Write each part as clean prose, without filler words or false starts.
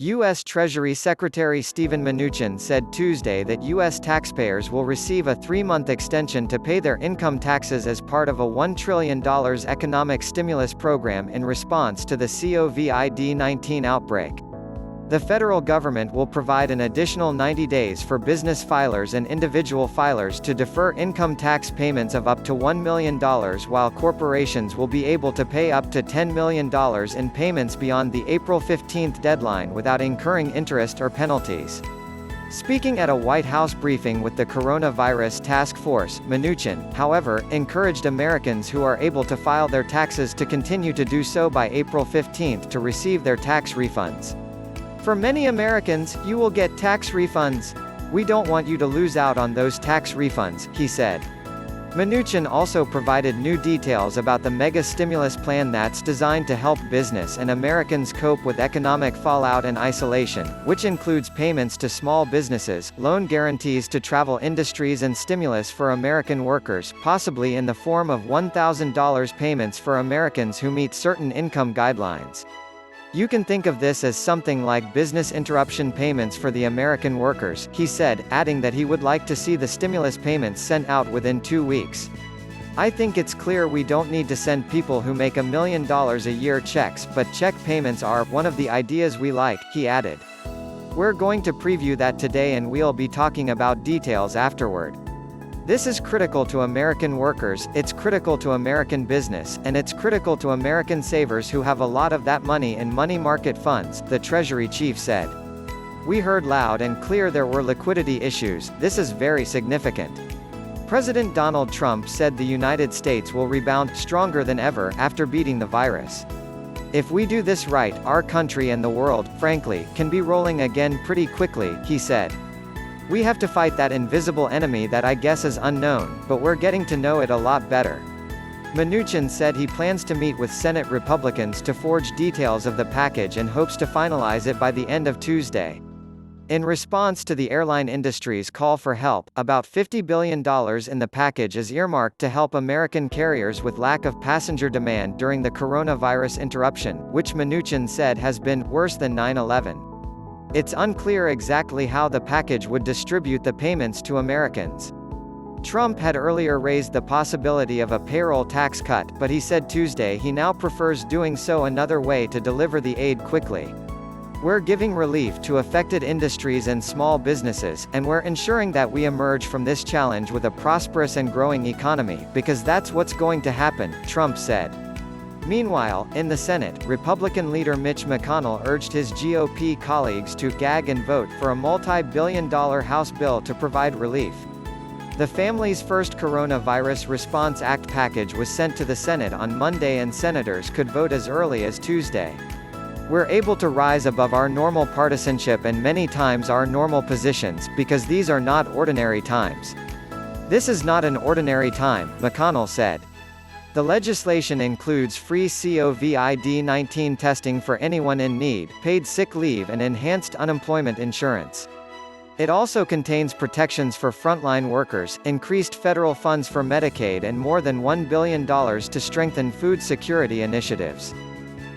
U.S. Treasury Secretary Steven Mnuchin said Tuesday that U.S. taxpayers will receive a 3-month extension to pay their income taxes as part of a $1 trillion economic stimulus program in response to the COVID-19 outbreak. The federal government will provide an additional 90 days for business filers and individual filers to defer income tax payments of up to $1 million, while corporations will be able to pay up to $10 million in payments beyond the April 15 deadline without incurring interest or penalties. Speaking at a White House briefing with the Coronavirus Task Force, Mnuchin, however, encouraged Americans who are able to file their taxes to continue to do so by April 15 to receive their tax refunds. For many Americans, you will get tax refunds. We don't want you to lose out on those tax refunds, he said. Mnuchin also provided new details about the mega stimulus plan that's designed to help business and Americans cope with economic fallout and isolation, which includes payments to small businesses, loan guarantees to travel industries and stimulus for American workers, possibly in the form of $1,000 payments for Americans who meet certain income guidelines. You can think of this as something like business interruption payments for the American workers, he said, adding that he would like to see the stimulus payments sent out within 2 weeks. I think it's clear we don't need to send people who make $1 million a year checks, but check payments are one of the ideas we like, he added. We're going to preview that today and we'll be talking about details afterward. This is critical to American workers, it's critical to American business, and it's critical to American savers who have a lot of that money in money market funds, the Treasury chief said. We heard loud and clear there were liquidity issues, this is very significant. President Donald Trump said the United States will rebound stronger than ever after beating the virus. If we do this right, our country and the world, frankly, can be rolling again pretty quickly, he said. We have to fight that invisible enemy that I guess is unknown, but we're getting to know it a lot better. Mnuchin said he plans to meet with Senate Republicans to forge details of the package and hopes to finalize it by the end of Tuesday. In response to the airline industry's call for help, about $50 billion in the package is earmarked to help American carriers with lack of passenger demand during the coronavirus interruption, which Mnuchin said has been worse than 9/11. It's unclear exactly how the package would distribute the payments to Americans. Trump had earlier raised the possibility of a payroll tax cut, but he said Tuesday he now prefers doing so another way to deliver the aid quickly. We're giving relief to affected industries and small businesses, and we're ensuring that we emerge from this challenge with a prosperous and growing economy, because that's what's going to happen, Trump said. Meanwhile, in the Senate, Republican leader Mitch McConnell urged his GOP colleagues to gag and vote for a multi-billion-dollar House bill to provide relief. The Families First Coronavirus Response Act package was sent to the Senate on Monday and senators could vote as early as Tuesday. We're able to rise above our normal partisanship and many times our normal positions, because these are not ordinary times. This is not an ordinary time, McConnell said. The legislation includes free COVID-19 testing for anyone in need, paid sick leave and enhanced unemployment insurance. It also contains protections for frontline workers, increased federal funds for Medicaid and more than $1 billion to strengthen food security initiatives.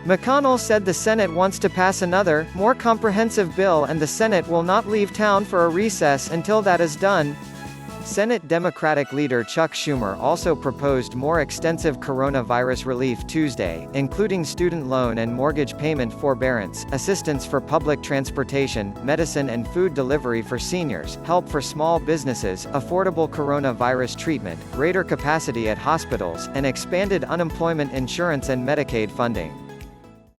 McConnell said the Senate wants to pass another, more comprehensive bill and the Senate will not leave town for a recess until that is done. Senate Democratic leader Chuck Schumer also proposed more extensive coronavirus relief Tuesday, including student loan and mortgage payment forbearance, assistance for public transportation, medicine and food delivery for seniors, help for small businesses, affordable coronavirus treatment, greater capacity at hospitals, and expanded unemployment insurance and Medicaid funding.